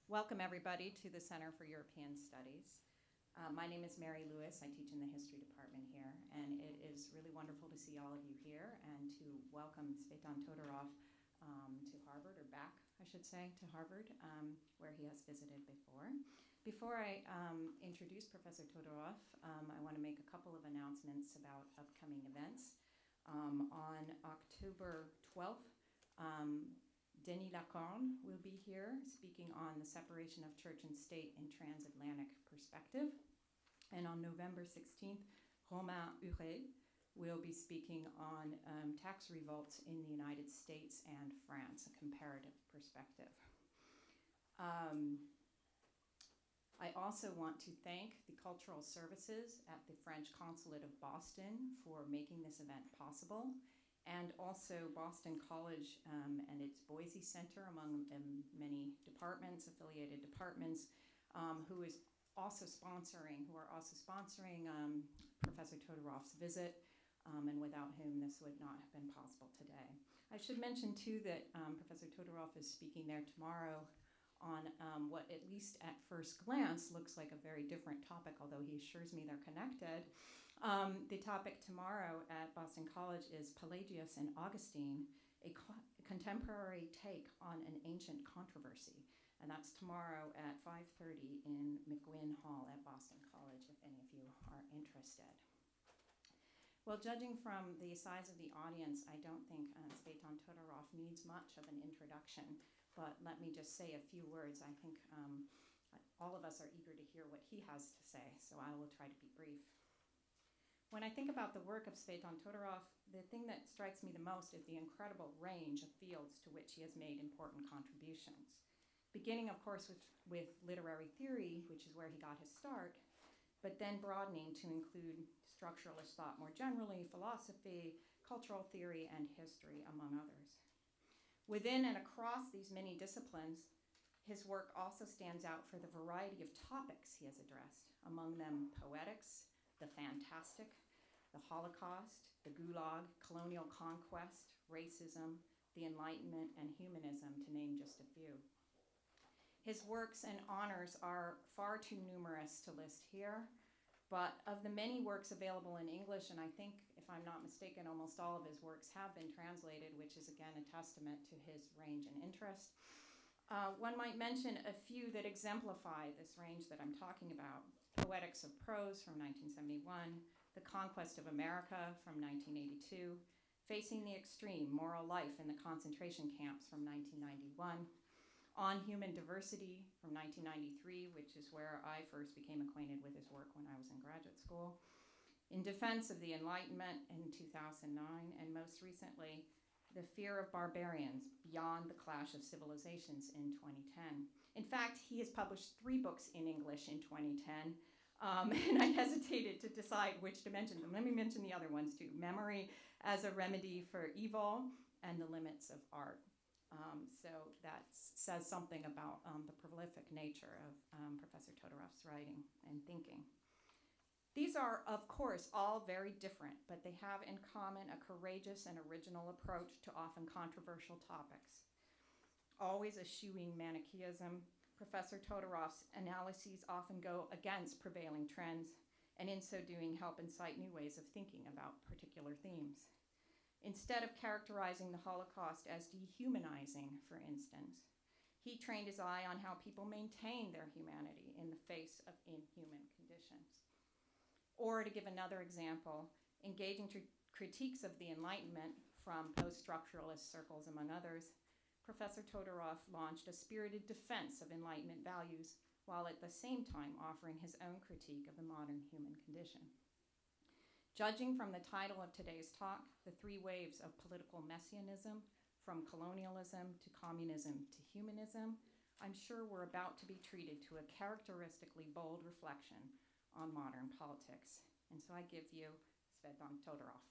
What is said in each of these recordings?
Welcome everybody to the Center for European Studies. My name is Mary Lewis. I teach in the history department here, and it is really wonderful to see all of you here and to welcome TZVETAN Todorov to Harvard, or back, I should say, to Harvard, where he has visited before. Before I introduce Professor Todorov, I want to make a couple of announcements about upcoming events. On October 12th, Denis Lacorne will be here speaking on the separation of church and state in transatlantic perspective. And on November 16th, Romain Huret will be speaking on tax revolts in the United States and France, a comparative perspective. I also want to thank the Cultural Services at the French Consulate of Boston for making this event possible, and also Boston College and its Boise Center, among many departments, affiliated departments, who are also sponsoring Professor Todorov's visit, and without whom this would not have been possible today. I should mention too that Professor Todorov is speaking there tomorrow on what, at least at first glance, looks like a very different topic, although he assures me they're connected. The topic tomorrow at Boston College is Pelagius and Augustine, a contemporary take on an ancient controversy. And that's tomorrow at 5:30 in McGuinn Hall at Boston College, if any of you are interested. Well, judging from the size of the audience, I don't think TZVETAN Todorov needs much of an introduction. But let me just say a few words. I think all of us are eager to hear what he has to say, so I will try to be brief. When I think about the work of TZVETAN Todorov, the thing that strikes me the most is the incredible range of fields to which he has made important contributions. Beginning, of course, with literary theory, which is where he got his start, but then broadening to include structuralist thought more generally, philosophy, cultural theory, and history, among others. Within and across these many disciplines, his work also stands out for the variety of topics he has addressed, among them poetics, the fantastic, the Holocaust, the Gulag, colonial conquest, racism, the Enlightenment, and humanism, to name just a few. His works and honors are far too numerous to list here, but of the many works available in English, and I think, if I'm not mistaken, almost all of his works have been translated, which is again a testament to his range and interest. One might mention a few that exemplify this range that I'm talking about. Poetics of Prose from 1971, The Conquest of America from 1982, Facing the Extreme, Moral Life in the Concentration Camps from 1991, On Human Diversity from 1993, which is where I first became acquainted with his work when I was in graduate school, In Defense of the Enlightenment in 2009, and most recently, The Fear of Barbarians, Beyond the Clash of Civilizations in 2010. In fact, he has published 3 books in English in 2010, and I hesitated to decide which to mention them. Let me mention the other ones too. Memory as a Remedy for Evil, and The Limits of Art. So that says something about the prolific nature of Professor Todorov's writing and thinking. These are, of course, all very different, but they have in common a courageous and original approach to often controversial topics. Always eschewing Manichaeism, Professor Todorov's analyses often go against prevailing trends, and in so doing help incite new ways of thinking about particular themes. Instead of characterizing the Holocaust as dehumanizing, for instance, he trained his eye on how people maintain their humanity in the face of inhuman conditions. Or, to give another example, engaging critiques of the Enlightenment from post-structuralist circles, among others, Professor Todorov launched a spirited defense of Enlightenment values, while at the same time offering his own critique of the modern human condition. Judging from the title of today's talk, The 3 Waves of Political Messianism, from Colonialism to Communism to Humanism, I'm sure we're about to be treated to a characteristically bold reflection on modern politics. And so I give you TZVETAN Todorov.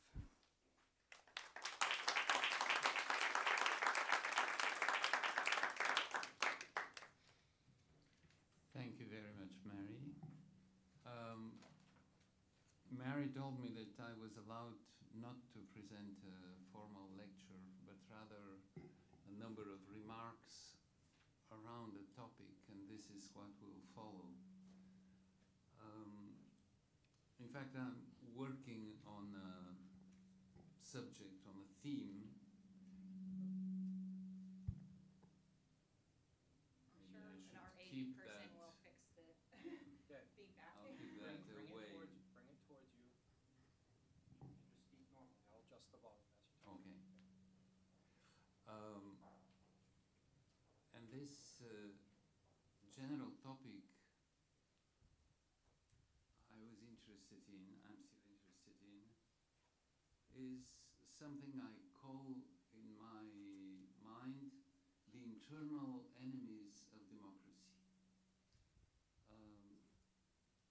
Thank you very much, Mary. Mary told me that I was allowed not to present a formal lecture, but rather a number of remarks around the topic, and is what will follow. In fact, I'm working on a subject, on a theme. I'm sure Maybe I our should AV keep person that. will fix the feedback. I'll keep that away. Bring it towards you. You can just speak normally. I'll adjust the volume as you talk. Okay. And this general topic I was interested in, I'm still interested in, is something I call in my mind the internal enemies of democracy.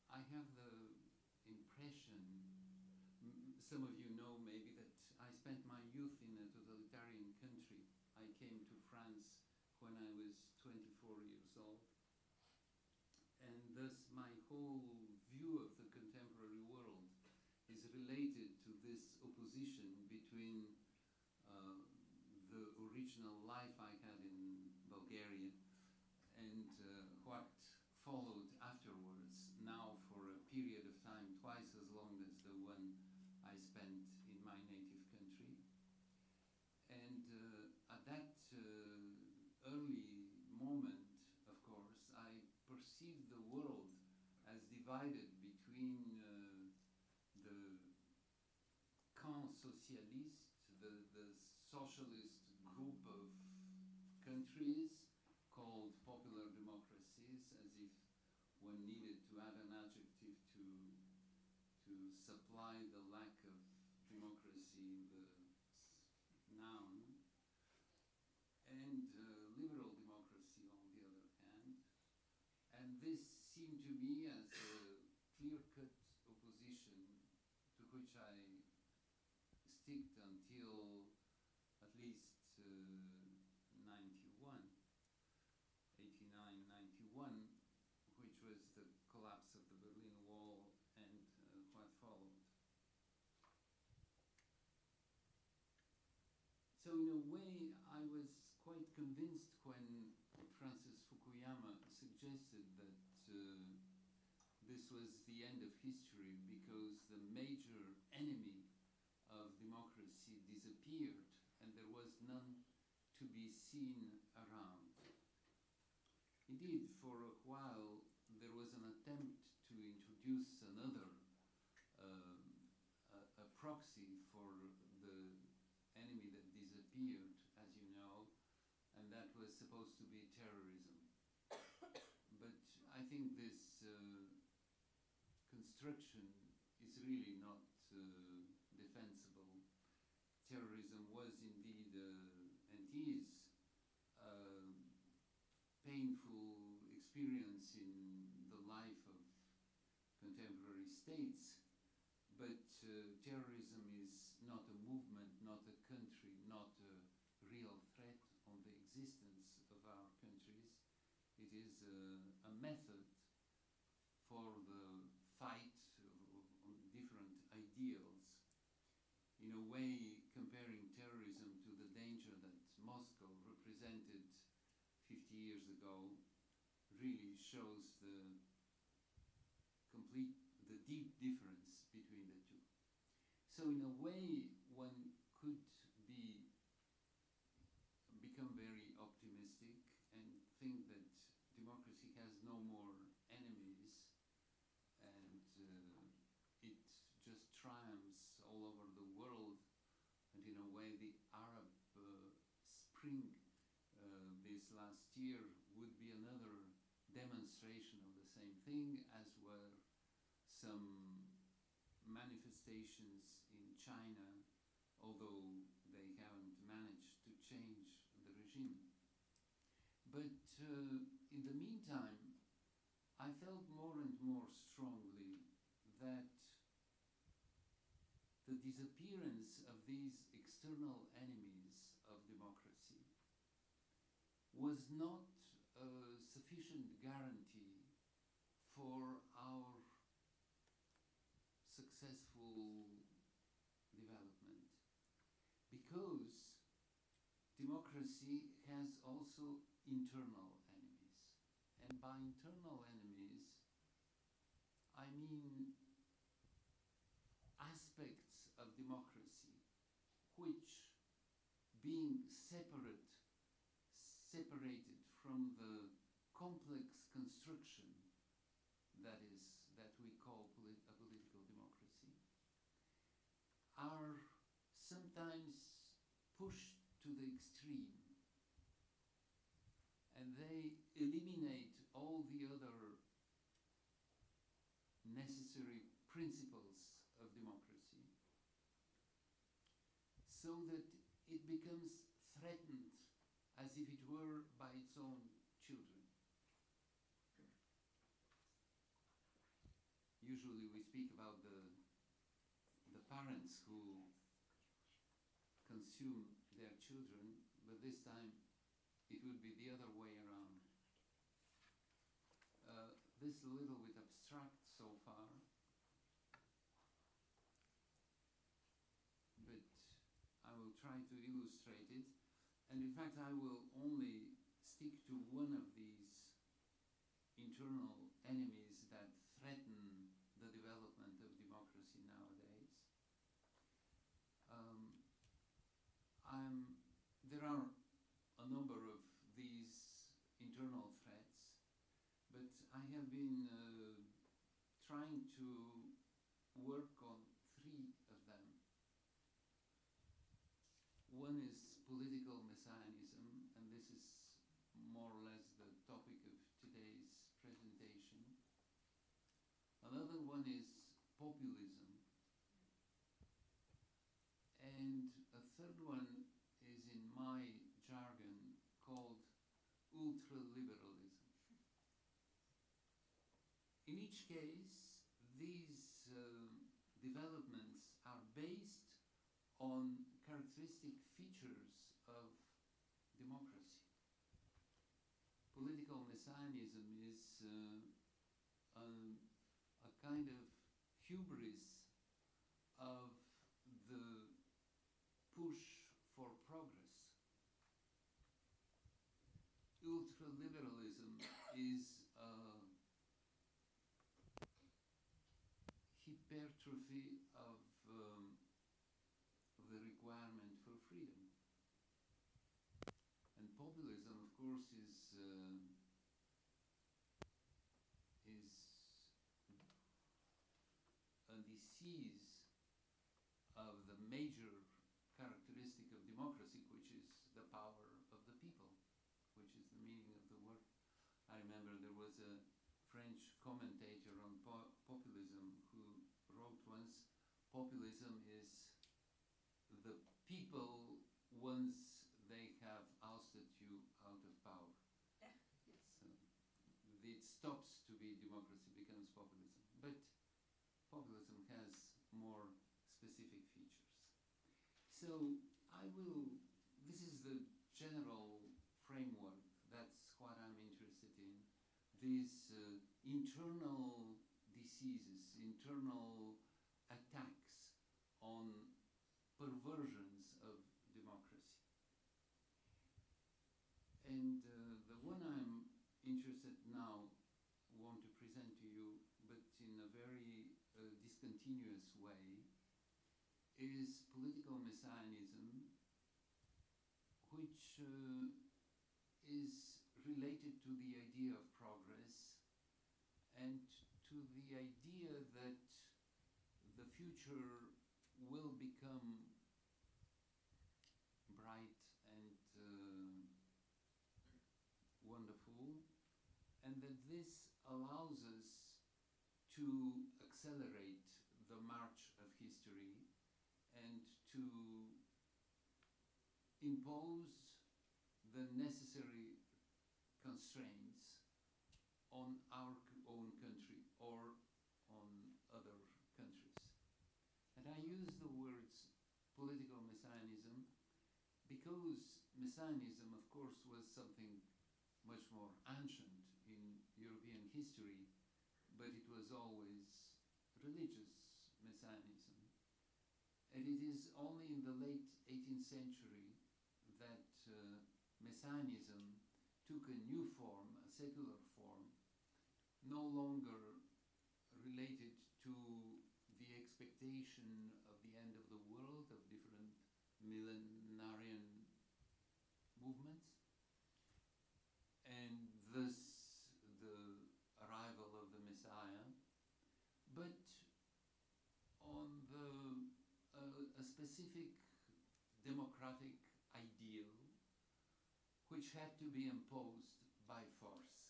I have the impression, some of you know maybe, that I spent my youth in a totalitarian country. I came to France when I was 24 years old, and thus my whole view of the contemporary world is related to this opposition between the original life I had in Bulgaria and what followed afterwards, now for a period of time twice as long as the one I spent in my native country. And at that early moment, of course, I perceived the world as divided between the camp socialiste, the socialist group of countries called popular democracies, as if one needed to add an adjective to supply the lack of democracy in the noun, and liberal democracy on the other hand. And this seemed to me as a clear-cut opposition to which I sticked until at least 91, 89, 91, which was the collapse of the Berlin Wall and what followed. So in a way, I was quite convinced when Francis Fukuyama suggested that this was the end of history because the major enemy of democracy disappeared and there was none to be seen around. Indeed, for a while, there was an attempt to introduce another a proxy for the enemy that disappeared, as you know, and that was supposed to be terrorism. But I think this construction is really not defensible. Terrorism was indeed and is a painful experience in the life of contemporary states, but terrorism is not a movement, not a country, not a real threat on the existence of our countries. It is a method for the fight on different ideals. In a way, comparing terrorism to the danger that Moscow represented 50 years ago really shows the deep difference between the two. So in a way, one could become very optimistic and think that democracy has no more enemies and it just triumphs all over the world. And in a way, the Arab Spring this last year would be another demonstration of the same thing, as were some manifestations in China, although they haven't managed to change the regime. But in the meantime, I felt more and more strongly that the disappearance of these external enemies of democracy was not a sufficient guarantee for our successful development, because democracy has also internal enemies, and And by internal enemies, I mean aspects of democracy which, being separated from the complex construction that we call a political democracy, are sometimes pushed to the extreme, and they eliminate all the other necessary principles of democracy, so that it becomes threatened as if it were by its own children. Usually we speak about the parents who consume their children, but this time it would be the other way around. This is a little bit abstract so far, but I will try to illustrate it. And in fact, I will only stick to one of these internal enemies that threaten the development of democracy nowadays. There are a number of these internal threats, but I have been trying to work on three of them. One is political Messianism, and this is more or less the topic of today's presentation. Another one is populism. And a third one is, in my jargon, called ultraliberalism. In each case, these developments are based on characteristic features of democracy. Political Messianism is a kind of hubris of the push for progress. Ultraliberalism is hypertrophy of the requirement for freedom. And populism, of course, is a disease of the major characteristic of democracy, which is the power of the people, which is the meaning of the word. I remember there was a French commentator on populism who wrote once, populism is the people once they have ousted you out of power. So it stops to be democracy, becomes populism. But populism has more specific features. So this is the general framework. That's what I'm interested in. These internal diseases, internal attacks on perversions of democracy. And the one I'm interested now want to present to you, but in a very discontinuous way, is political Messianism, which is related to the idea of progress and to the idea that the future will become bright and wonderful, and that this allows us to accelerate the march of history and to impose the necessary constraints on our own country or on other countries. And I use the words political Messianism because Messianism, of course, was something much more ancient in European history, but it was always religious Messianism. And it is only in the late 18th century that Messianism took a new form, a secular form, no longer related to the expectation of the end of the world, of different millenarian movements, and thus the arrival of the Messiah, but on a specific democratic ideal which had to be imposed by force.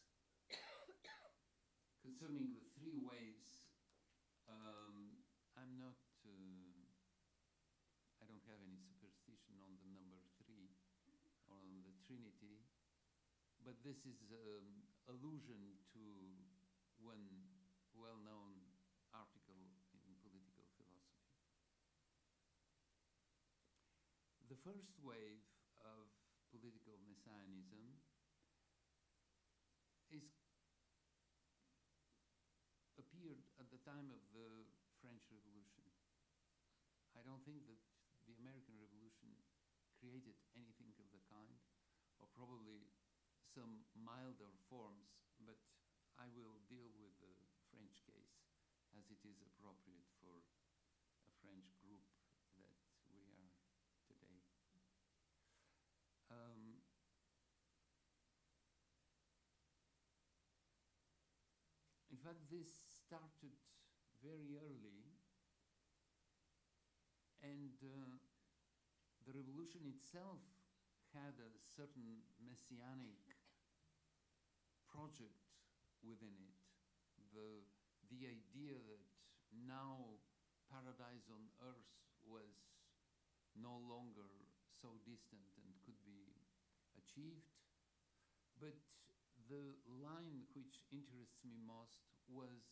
Concerning the three waves, I'm not, I don't have any superstition on the number three or on the Trinity, but this is allusion to one well-known article in political philosophy. The first wave of political Messianism appeared at the time of the French Revolution. I don't think that the American Revolution created anything of the kind, or probably some milder forms, but I will deal with the French case as it is appropriate for a French group that we are today. In fact, this started very early, and the revolution itself had a certain messianic project within it. The idea that now paradise on earth was no longer so distant and could be achieved. But the line which interests me most was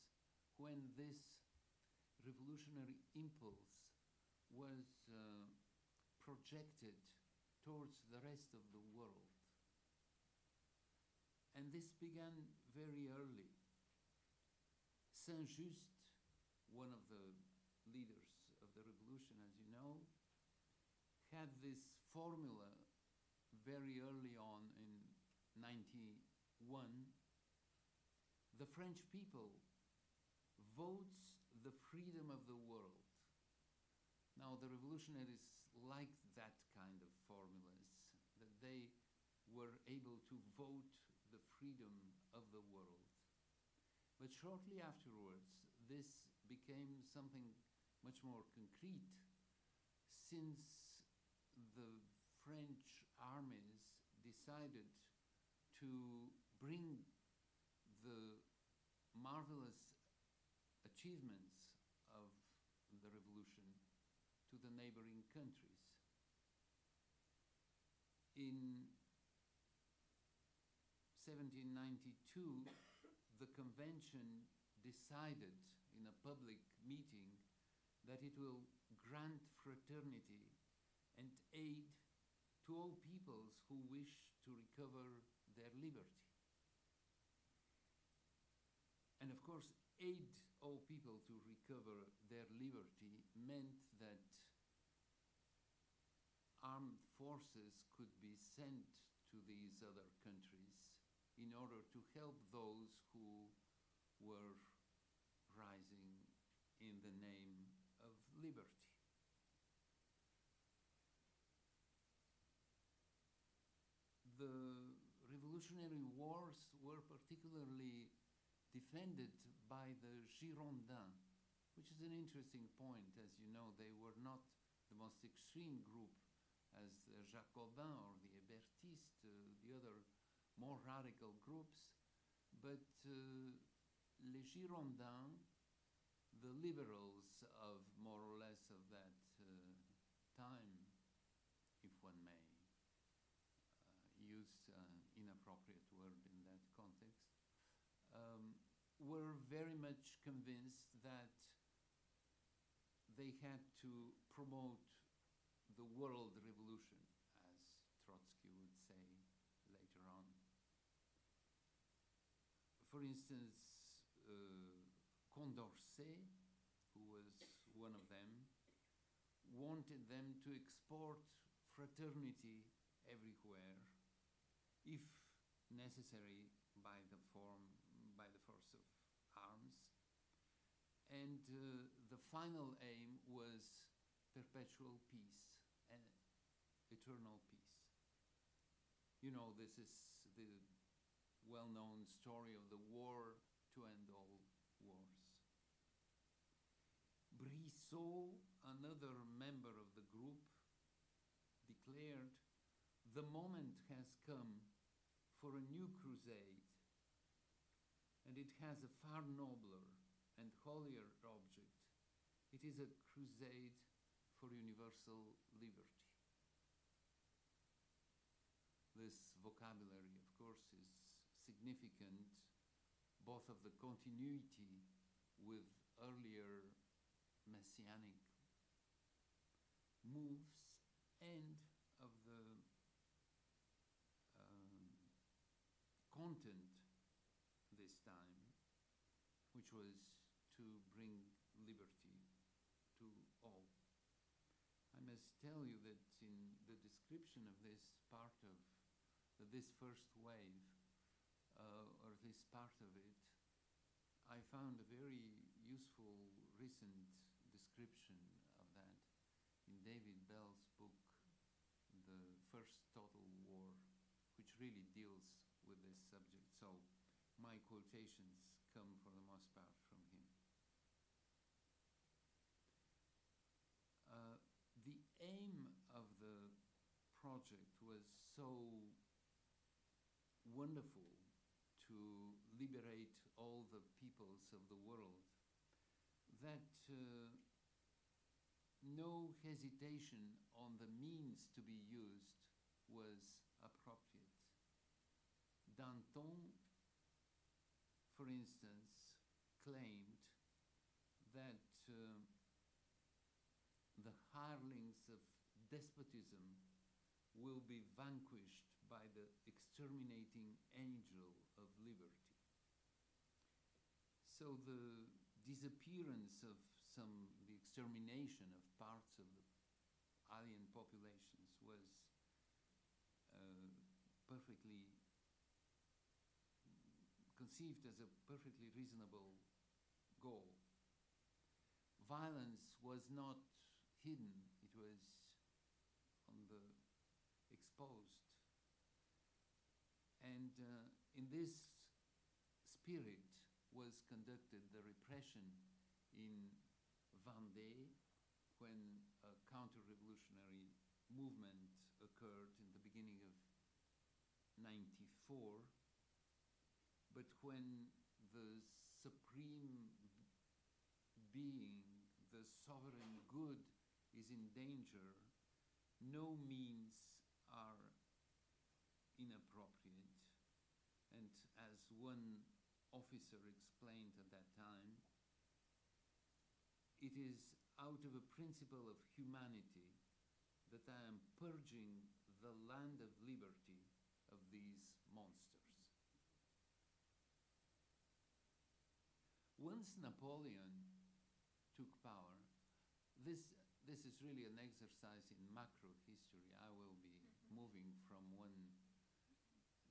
when this revolutionary impulse was projected towards the rest of the world. And this began very early. Saint-Just, one of the leaders of the revolution, as you know, had this formula very early on in 91. The French people votes the freedom of the world. Now, the revolutionaries liked that kind of formulas, that they were able to vote the freedom of the world. But shortly afterwards, this became something much more concrete, since the French armies decided to bring the marvelous achievements of the revolution to the neighboring countries. In 1792, the convention decided in a public meeting that it will grant fraternity and aid to all peoples who wish to recover their liberty. And of course, aid all people to recover their liberty meant that armed forces could be sent to these other countries in order to help those who were rising in the name of liberty. The revolutionary wars were particularly defended by the Girondins, which is an interesting point. As you know, they were not the most extreme group as the Jacobins or the Hébertistes, the other more radical groups, but les Girondins, the liberals of more or less of that time, if one may use inappropriate word in that context, were very much convinced that they had to promote the world revolution, as Trotsky would say later on. For instance, Condorcet, who was one of them, wanted them to export fraternity everywhere, if necessary by by the force of arms. And the final aim was perpetual peace and eternal peace. You know, this is the well-known story of the war to end all wars. Brissot, another member of the group, declared, "The moment has come for a new crusade, and it has a far nobler and holier object. It is a crusade for universal liberty." This vocabulary, of course, is significant both of the continuity with earlier Messianic moves and of the content this time, which was to bring liberty to all. I must tell you that in the description of this part of this first wave, or this part of it, I found a very useful recent description of that in David Bell's book, The First Total War, which really deals with this subject. So my quotations come for the most part from him. The aim of the project was so wonderful to liberate all the peoples of the world that no hesitation on the means to be used was appropriate. Danton, for instance, claimed that the hirelings of despotism will be vanquished by the exterminating angel of liberty. So the disappearance of the extermination of parts of the alien populations was perfectly conceived as a perfectly reasonable goal. Violence was not hidden, it was on the exposed. And in this spirit was conducted the repression in Vendée when a counter-revolutionary movement occurred in the beginning of '94. But when the supreme being, the sovereign good, is in danger, no means are inappropriate. And as one officer explained at that time, it is out of a principle of humanity that I am purging the land of liberty of these monsters. Once Napoleon took power, this is really an exercise in macro history. I will be moving from one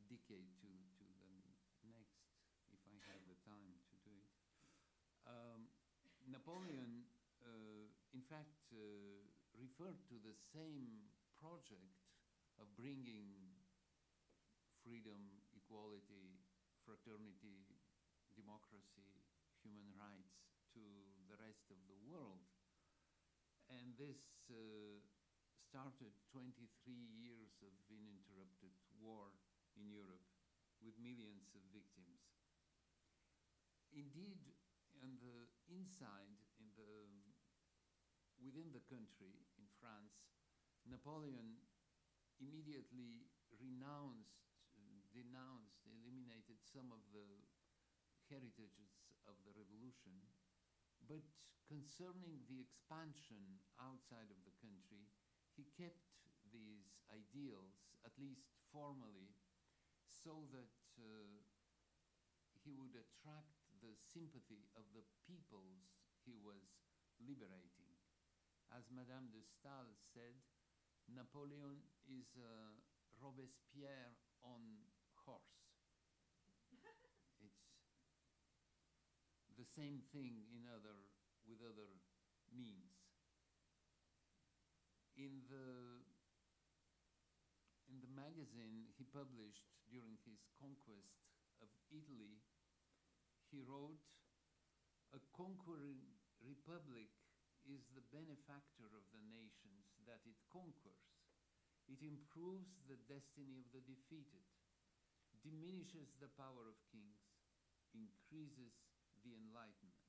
decade to the next, if I have the time to do it. Napoleon, in fact, referred to the same project of bringing freedom, equality, fraternity, democracy, human rights to the rest of the world. And this started 23 years of uninterrupted war in Europe with millions of victims. Indeed, on the inside, within the country, in France, Napoleon immediately denounced, eliminated some of the heritages of the revolution. But concerning the expansion outside of the country, he kept these ideals, at least formally, so that he would attract the sympathy of the peoples he was liberating. As Madame de Staël said, Napoleon is a Robespierre on horse. It's the same thing with other means. In the magazine he published during his conquest of Italy, he wrote, "A conquering republic is the benefactor of the nations that it conquers. It improves the destiny of the defeated, diminishes the power of kings, increases the enlightenment."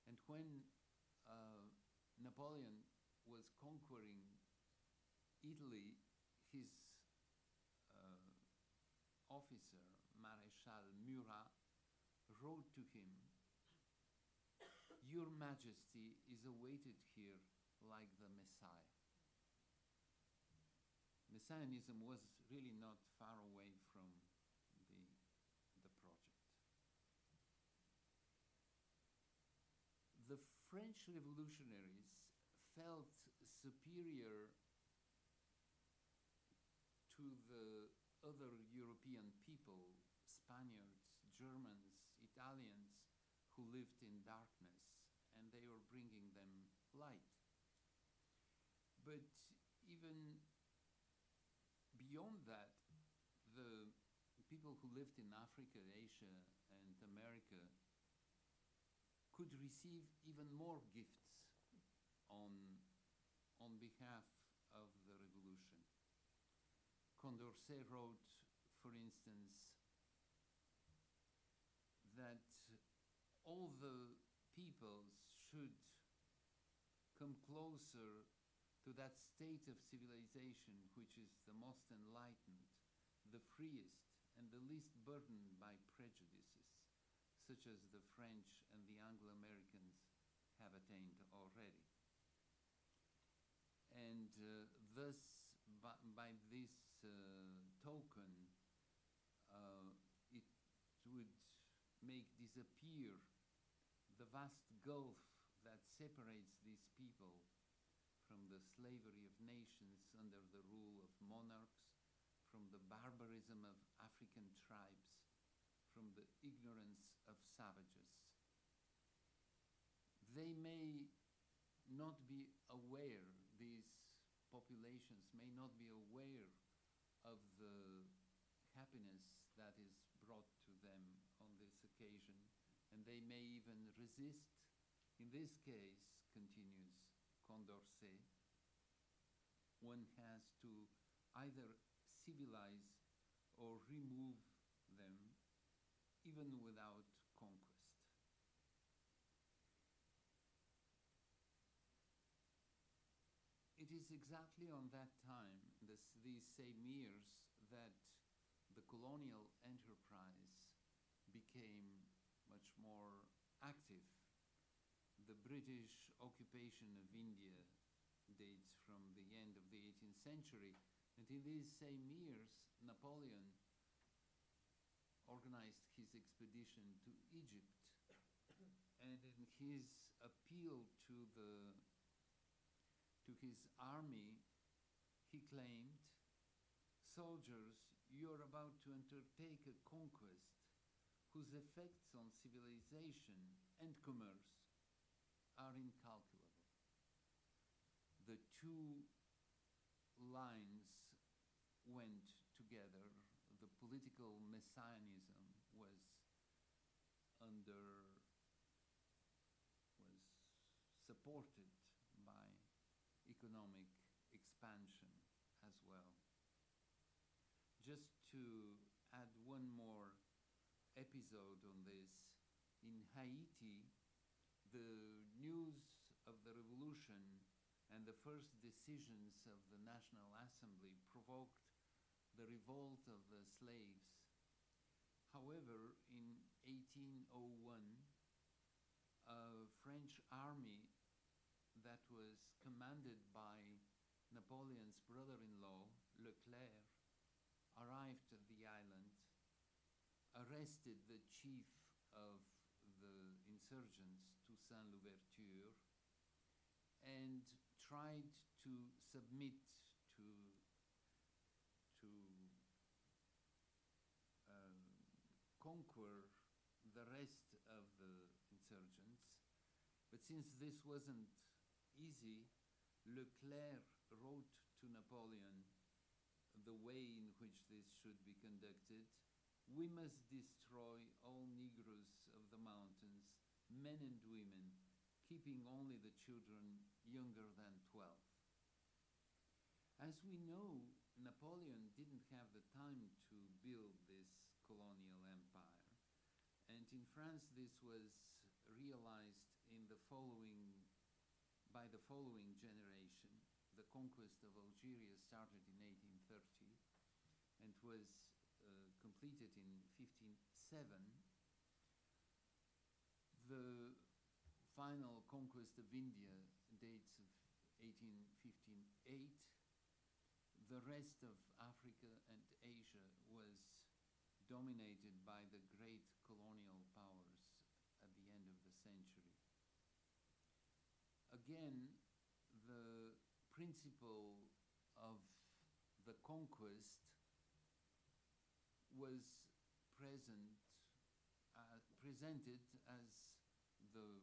And when Napoleon was conquering Italy, his officer, Maréchal Murat, wrote to him, "Your Majesty is awaited here like the Messiah." Messianism was really not far away from the project. The French revolutionaries felt superior to the other European people, Spaniards, Germans, Italians, who lived in darkness, and they were bringing them light. But even beyond that, the people who lived in Africa, Asia, and America could receive even more gifts on behalf of the revolution. Condorcet wrote, for instance, that all the peoples should come closer to that state of civilization which is the most enlightened, the freest, and the least burdened by prejudices, such as the French and the Anglo-Americans have attained already. And thus, by this token, it would make disappear the vast gulf that separates these people from the slavery of nations under the rule of monarchs, from the barbarism of African tribes, from the ignorance of savages. They may not be aware, these populations may not be aware of the happiness that is brought to them on this occasion, and they may even resist. In this case, continues Condorcet, one has to either civilize or remove them, even without conquest. It is exactly on that time, these same years, that the colonial enterprise became much more active. The British occupation of India dates from the end of the 18th century, and in these same years, Napoleon organized his expedition to Egypt, and in his appeal to his army, he claimed, "Soldiers, you are about to undertake a conquest whose effects on civilization and commerce are incalculable." The two lines went together. The political messianism was supported by economic expansion as well. Just to add one more episode on this, in Haiti, the news of the revolution and the first decisions of the National Assembly provoked the revolt of the slaves. However, in 1801, a French army that was commanded by Napoleon's brother-in-law, Leclerc, arrived at the island, arrested the chief of the insurgents, Toussaint Louverture, and tried to submit to conquer the rest of the since this wasn't easy, Leclerc wrote to Napoleon the way in which this should be conducted. We must destroy all Negroes of the mountains, men and women, keeping only the children younger than 12. As we know, Napoleon didn't have the time to build this colonial empire. And in France, this was realized by the following generation. The conquest of Algeria started in 1830 and was completed in 1507. The final conquest of India dates of 1858. The rest of Africa and Asia was dominated by the great colonial powers at the end of the century. Again, the principle of the conquest was presented as the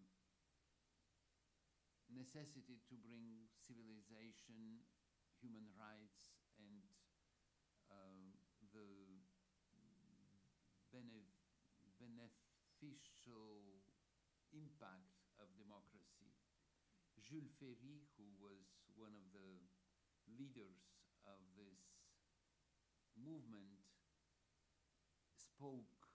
necessity to bring civilization, human rights, and the beneficial impact of democracy. Jules Ferry, who was one of the leaders of this movement, spoke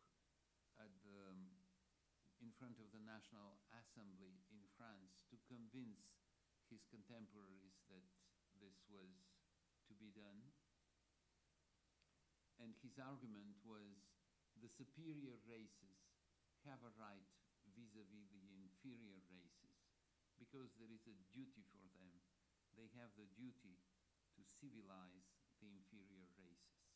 in front of the National Assembly in France to convince his contemporaries that this was to be done. And his argument was the superior races have a right vis-a-vis the inferior races because there is a duty for them. They have the duty to civilize the inferior races.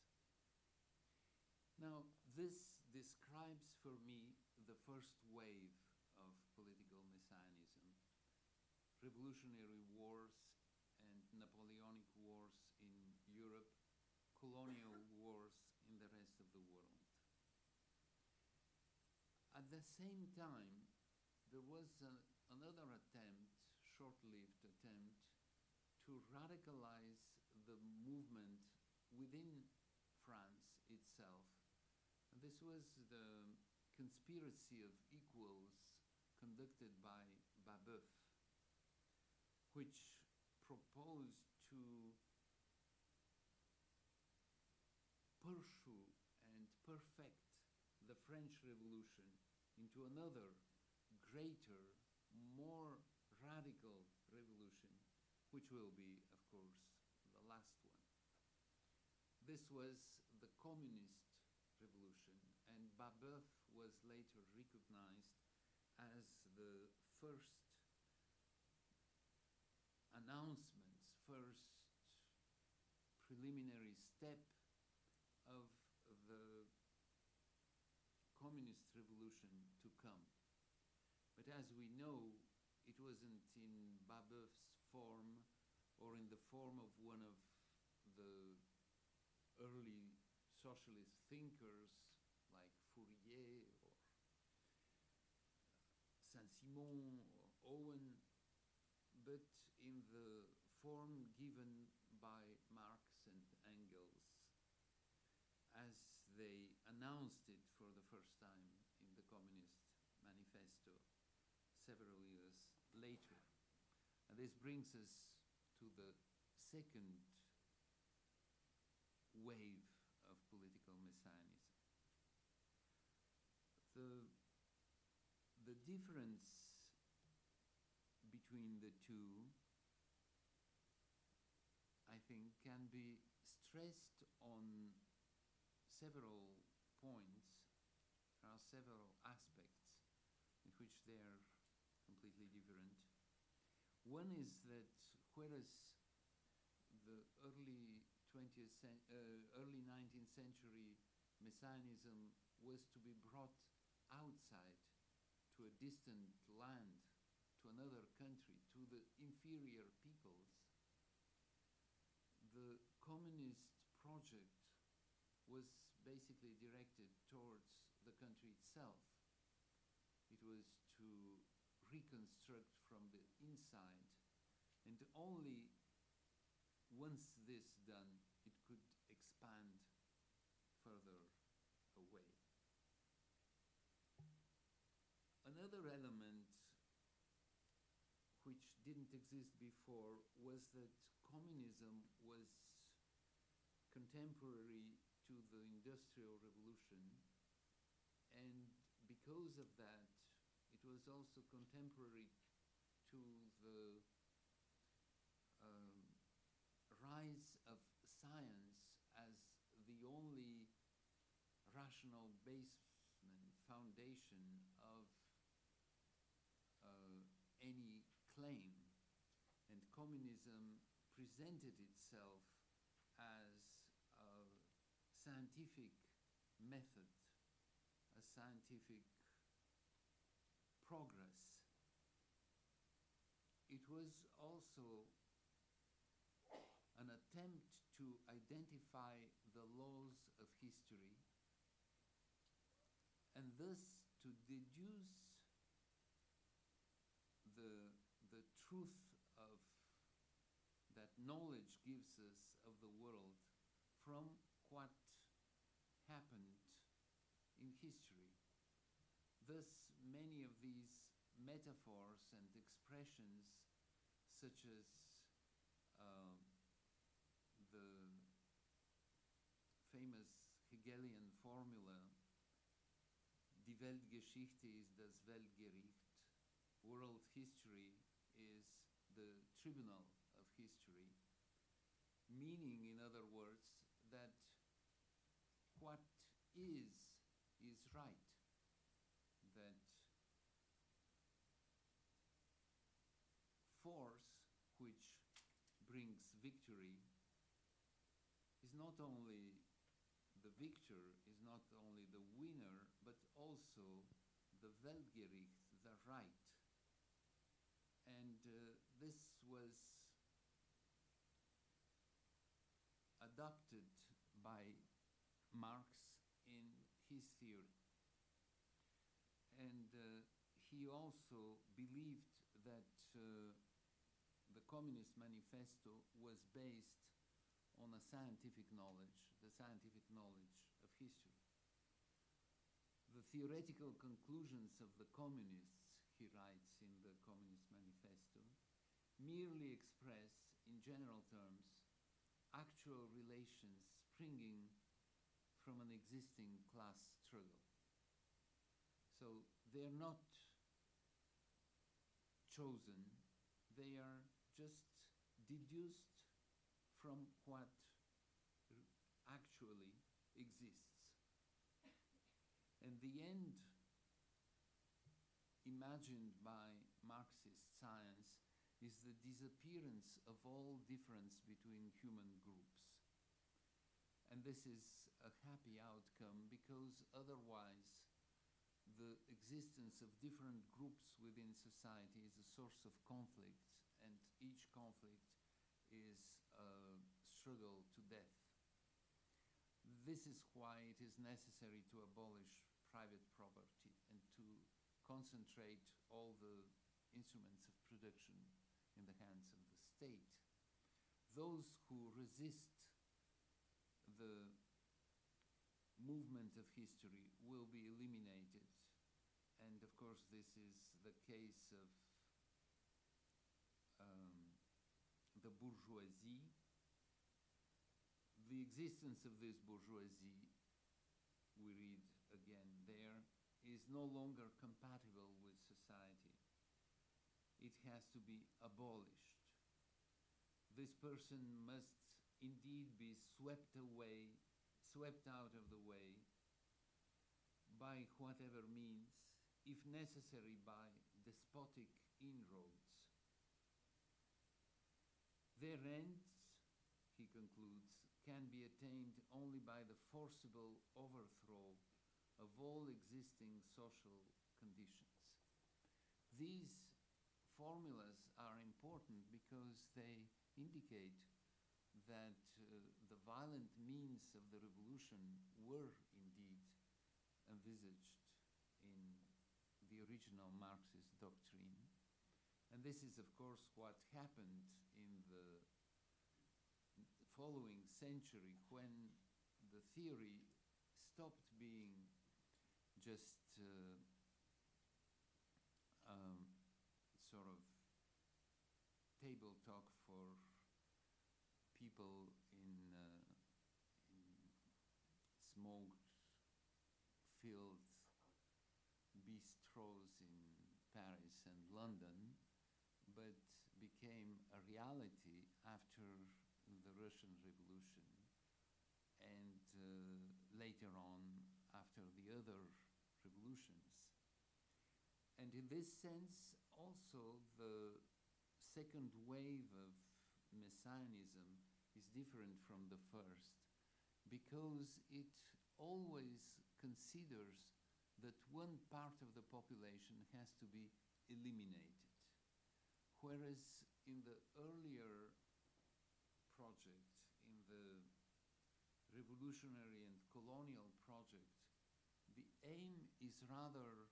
Now, this describes for me the first wave of political Messianism. Revolutionary wars and Napoleonic wars in Europe, colonial wars in the rest of the world. At the same time, there was another attempt, short-lived attempt, to radicalize the movement within France itself. And this was the conspiracy of equals conducted by Babeuf, which proposed to pursue and perfect the French Revolution into another greater, more radical revolution, which will be, of course, the last one. This was the communist revolution, and Babeuf was later recognized as the first announcements, first preliminary step of the communist revolution to come. But as we know, it wasn't in Babeuf's form or in the form of one of the early socialist thinkers like Fourier or Saint-Simon or Owen, but in the form given by Marx and Engels as they announced it for the first time in the Communist Manifesto several years later. And this brings us to the second wave of political Messianism. The difference between the two, I think, can be stressed on several points. There are several aspects in which they are completely different. One is that whereas the early 19th century Messianism was to be brought outside to a distant land, to another country, to the inferior peoples, the communist project was basically directed towards the country itself. It was to reconstruct from the inside, and only once this done, it could expand further away. Another element which didn't exist before was that communism was contemporary to the Industrial Revolution, and because of that, it was also contemporary to the rise of science as the only rational basement foundation of any claim. And communism presented itself as a scientific method, a scientific progress. It was also an attempt to identify the laws of history and thus to deduce the truth of that knowledge gives us of the world from what happened in history. Thus, many of these metaphors and expressions, such as the famous Hegelian formula, Die Weltgeschichte ist das Weltgericht, world history is the tribunal of history, meaning, in other words, that what is right, that force which brings victory is not only the victor, is not only the winner, but also the Weltgericht, the right. And this was adopted by Marx in his theory. And he also believed that the Communist Manifesto was based on a scientific knowledge, the scientific knowledge of history. The theoretical conclusions of the communists, he writes in the Communist Manifesto, merely express, in general terms, actual relations springing from an existing class struggle. So they are not chosen, they are just deduced from what actually exists. And the end imagined by Marxist science is the disappearance of all difference between human groups. And this is a happy outcome because otherwise the existence of different groups within society is a source of conflict, and each conflict is a struggle to death. This is why it is necessary to abolish private property and to concentrate all the instruments of production in the hands of the state. Those who resist the movement of history will be eliminated. And of course, this is the case of the bourgeoisie. The existence of this bourgeoisie, we read again there, is no longer compatible with society. It has to be abolished. This person must indeed be swept out of the way by whatever means, if necessary by despotic inroads. Their ends, he concludes, can be attained only by the forcible overthrow of all existing social conditions. These formulas are important because they indicate that the violent means of the revolution were indeed envisaged in the original Marxist doctrine. And this is, of course, what happened in the following century, when the theory stopped being just sort of table talk for people in smoke-filled bistros in Paris and London, but became a reality after the Russian Revolution and later on after the other revolutions. And in this sense, also the second wave of Messianism is different from the first, because it always considers that one part of the population has to be eliminated. Whereas in the earlier project, in the revolutionary and colonial project, the aim is rather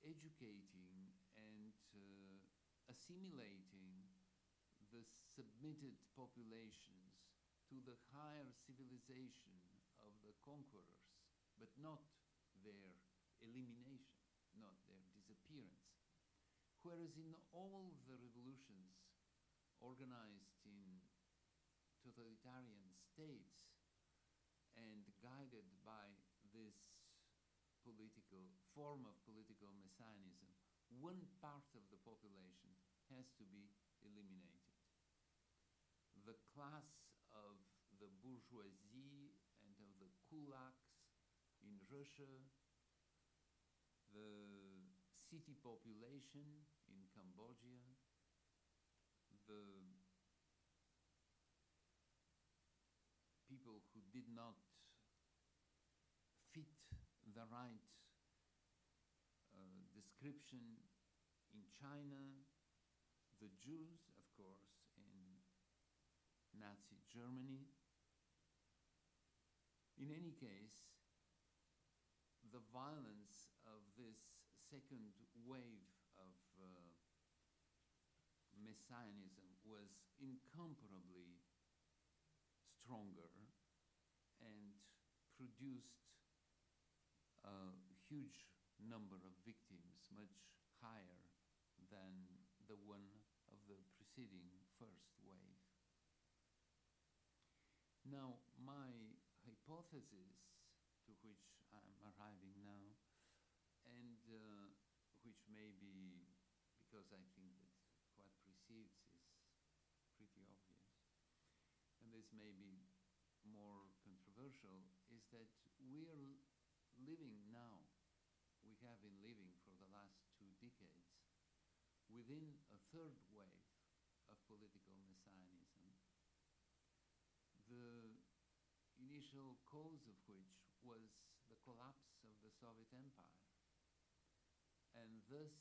educating and assimilating the submitted populations to the higher civilization of the conquerors, but not their elimination, not their disappearance. Whereas in all the revolutions organized in totalitarian states and guided by this form of political messianism, one part of the population has to be eliminated. The class of the bourgeoisie and of the kulaks in Russia, the city population in Cambodia, the people who did not fit the right description in China, the Jews, of course, in Nazi Germany. In any case, the violence of this second wave of messianism was incomparably stronger and produced a huge number of victims, much higher than the one of the preceding first wave. Now, my hypothesis, to which I'm arriving now, and which may be, because I think that what precedes is pretty obvious, and this may be more controversial, is that we are living now, we have been living for the last 2 decades, within a third wave of political messianism, the initial cause of which was the collapse of the Soviet Empire, and thus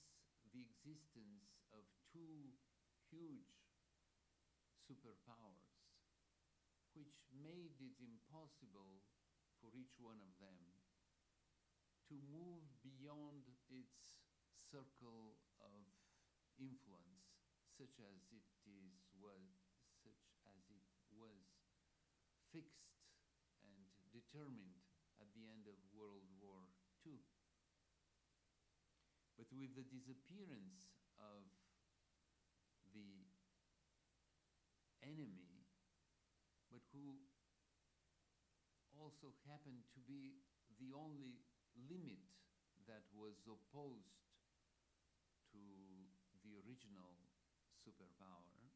the existence of 2 huge superpowers, which made it impossible for each one of them to move beyond its circle of influence, such as it was fixed and determined at the end of World War II. But with the disappearance of the enemy, but who also happened to be the only limit that was opposed to the original superpower,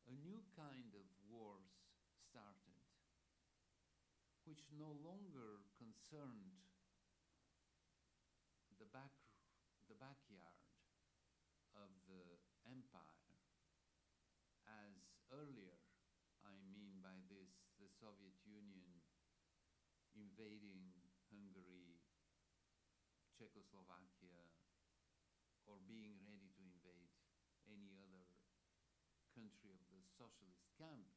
a new kind of wars started, which no longer concerned the backyard of the empire, as earlier, I mean by this, the Soviet Union invading Hungary, Czechoslovakia, or being ready to invade any other country of the socialist camp,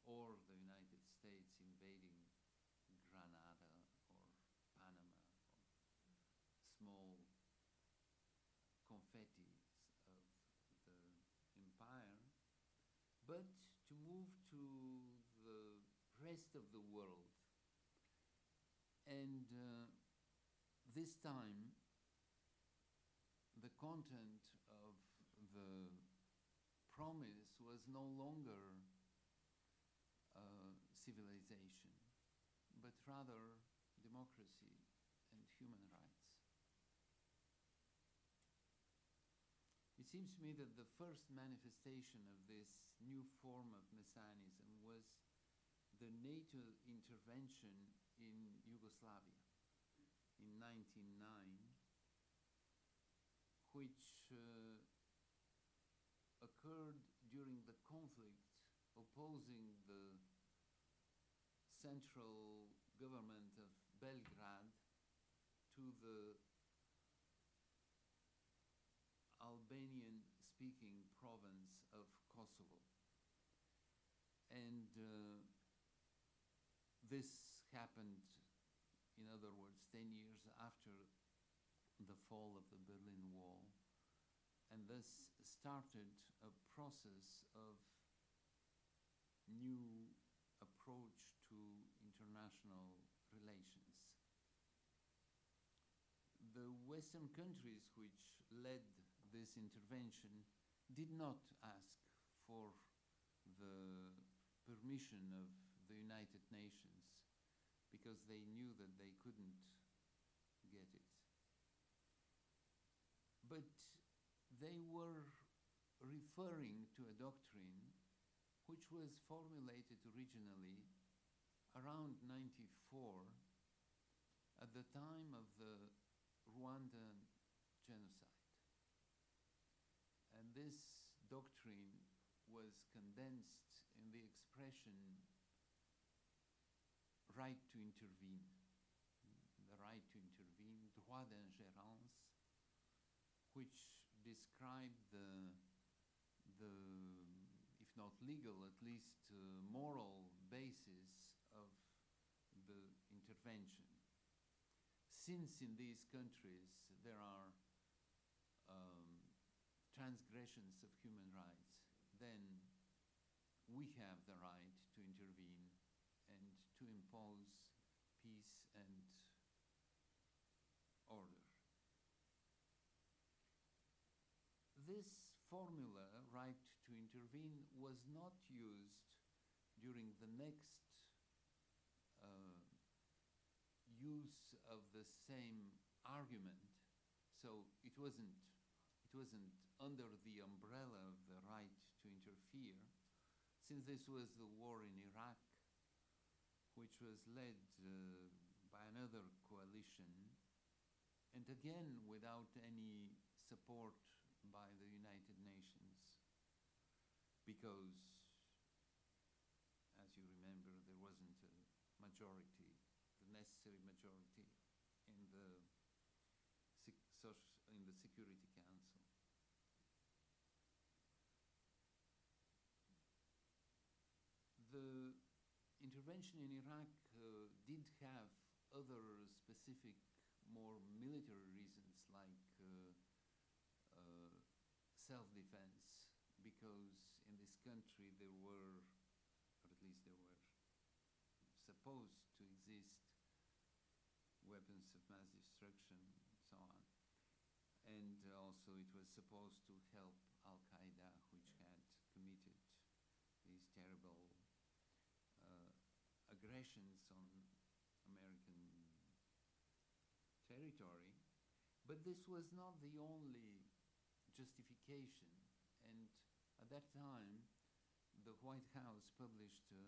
or the United States invading Grenada or Panama, or small confetti but to move to the rest of the world. And this time, the content of the promise was no longer civilization, but rather democracy and human rights. It seems to me that the first manifestation of this new form of Messianism was the NATO intervention in Yugoslavia in 1909, which occurred during the conflict opposing the central government of Belgrade to the Albanian-speaking province of Kosovo. And this happened, in other words, 10 years after the fall of the Berlin Wall, and this started a process of new approach to international relations. The Western countries which led this intervention did not ask for the permission of the United Nations because they knew that they couldn't get it. But they were referring to a doctrine which was formulated originally around 94 at the time of the Rwandan genocide. And this doctrine was condensed in the expression right to intervene, the right to intervene, droit d'ingérence, which described the if not legal, at least moral basis of the intervention. Since in these countries there are transgressions of human rights, then we have the right to intervene and to impose peace and order. This formula, right to intervene, was not used during the next use of the same argument. So it wasn't under the umbrella of the right to interfere, since this was the war in Iraq, which was led by another coalition, and again without any support by the United Nations, because, as you remember, there wasn't a majority, the necessary majority in the Security Council. The intervention in Iraq did have other specific, more military reasons, like self-defense, because in this country there were, or at least there were supposed to exist, weapons of mass destruction and so on. And also it was supposed to help Al-Qaeda, which had committed these terrible aggressions on American territory. But this was not the only justification. And at that time, the White House published a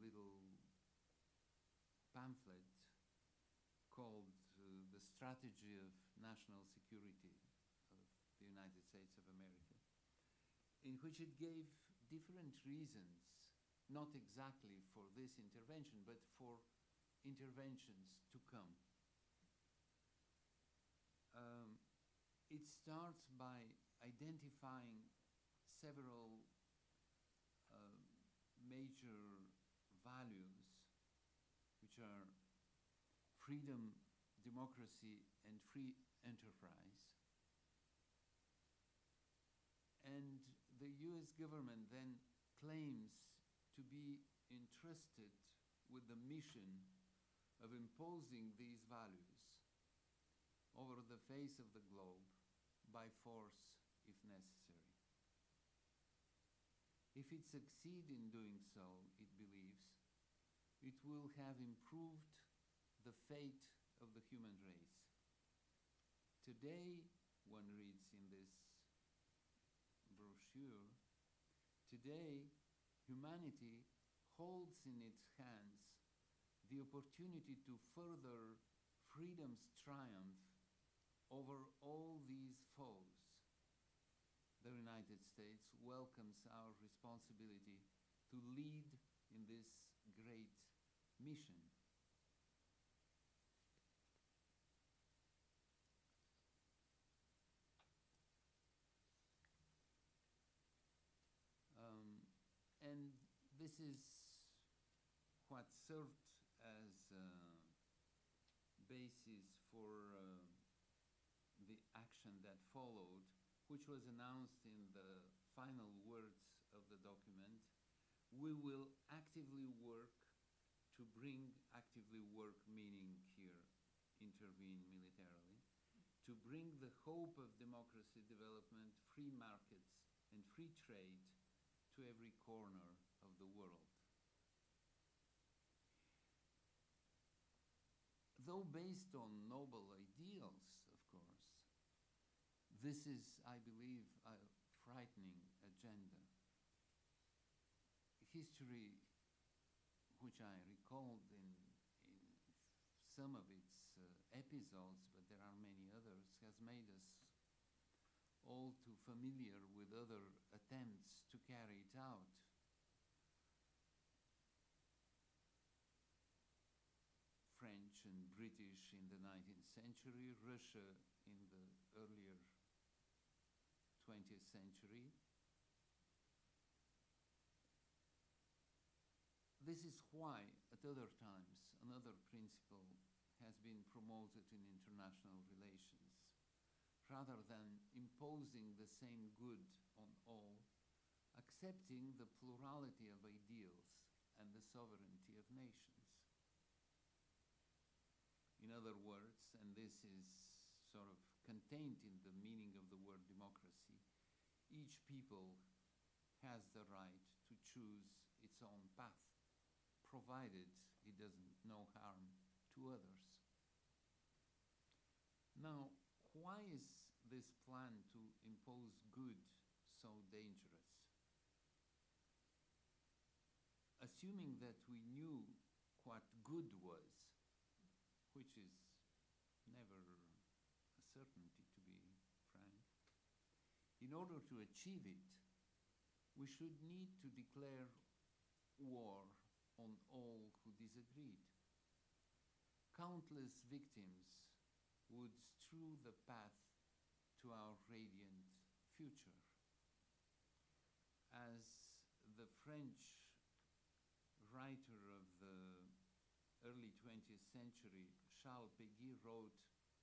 little pamphlet called The Strategy of National Security of the United States of America, in which it gave different reasons, not exactly for this intervention, but for interventions to come. It starts by identifying several major values, which are freedom, democracy, and free enterprise. And the US government then claims to be entrusted with the mission of imposing these values over the face of the globe by force if necessary. If it succeeds in doing so, it believes, it will have improved the fate of the human race. Today, one reads in this brochure, today humanity holds in its hands the opportunity to further freedom's triumph over all these foes. The United States welcomes our responsibility to lead in this great mission. And this is what served as basis for the action that followed, which was announced in the final words of the document. We will actively work to bring, actively work meaning here, intervene militarily, to bring the hope of democracy, development, free markets, and free trade to every corner of the world. Though based on noble ideals, of course, this is, I believe, a frightening agenda. History, which I recalled in some of its episodes, but there are many others, has made us all too familiar with other attempts to carry it out. French and British in the 19th century, Russia in the earlier 20th century. This is why, at other times, another principle has been promoted in international relations. Rather than imposing the same good on all, accepting the plurality of ideals and the sovereignty of nations. In other words, and this is sort of contained in the meaning of the word democracy, each people has the right to choose its own path, provided it doesn't no harm to others. Now, why is this plan to impose good so dangerous? Assuming that we knew what good was, which is never a certainty, to be frank, in order to achieve it, we should need to declare war on all who disagreed. Countless victims would strew the path to our radiant future. As the French writer of the early 20th century, Charles Péguy, wrote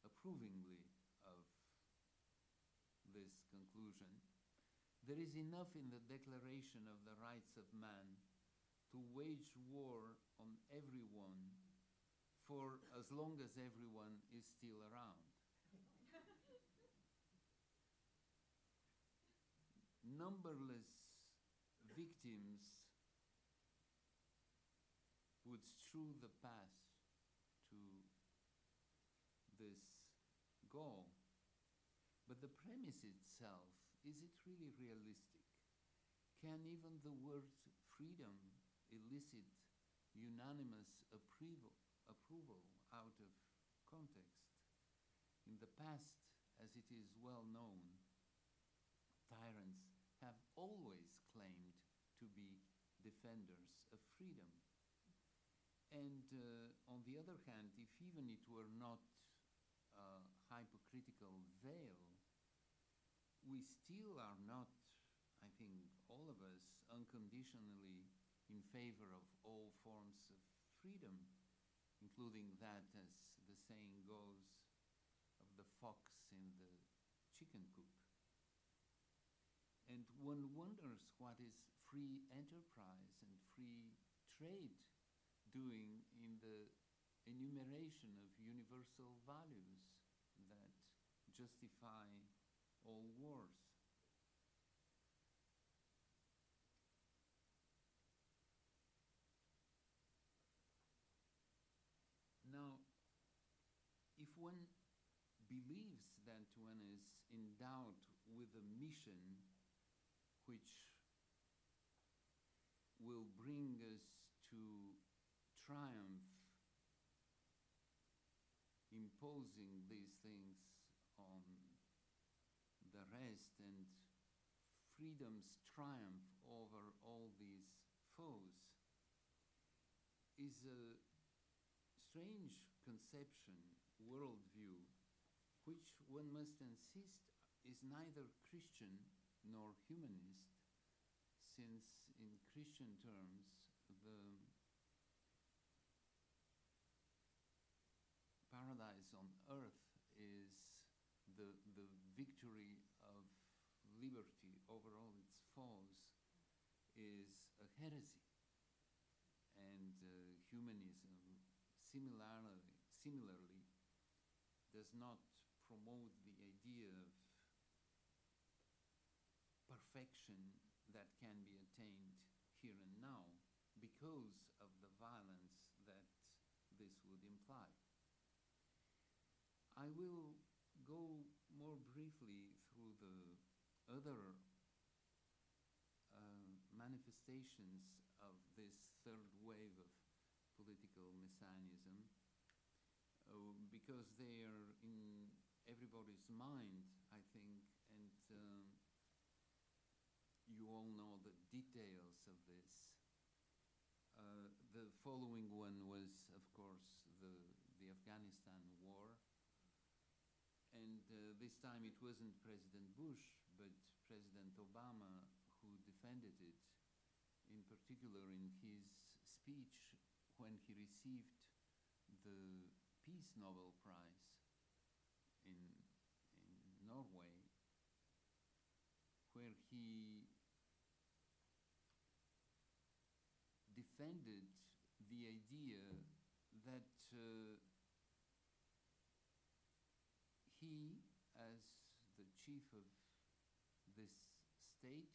approvingly of this conclusion, there is enough in the Declaration of the Rights of Man to wage war on everyone for as long as everyone is still around. Numberless victims would strew the path to this goal. But the premise itself, is it really realistic? Can even the word freedom elicit unanimous approval out of context? In the past, as it is well known, tyrants have always claimed to be defenders of freedom. And on the other hand, if even it were not a hypocritical veil, we still are not, I think, all of us, unconditionally in favor of all forms of freedom, including that, as the saying goes, of the fox in the chicken coop. And one wonders what what is free enterprise and free trade doing in the enumeration of universal values that justify all wars. Now, if one believes that one is endowed with a mission which will bring us to triumph, imposing these things on the rest, and freedom's triumph over all these foes, is a strange conception, worldview, which one must insist is neither Christian nor humanist, since in Christian terms the paradise on earth is the victory of liberty over all its foes is a heresy, and humanism similarly does not promote the idea of perfection that can be attained here and now because of the violence that this would imply. I will go more briefly through the other manifestations of this third wave of political Messianism, because they are in everybody's mind, I think, and you all know the details of this. The following one was, of course, the Afghanistan war, and this time it wasn't President Bush, but President Obama who defended it, in particular in his speech when he received the Peace Nobel Prize in Norway, where he defended the idea that he, as the chief of this state,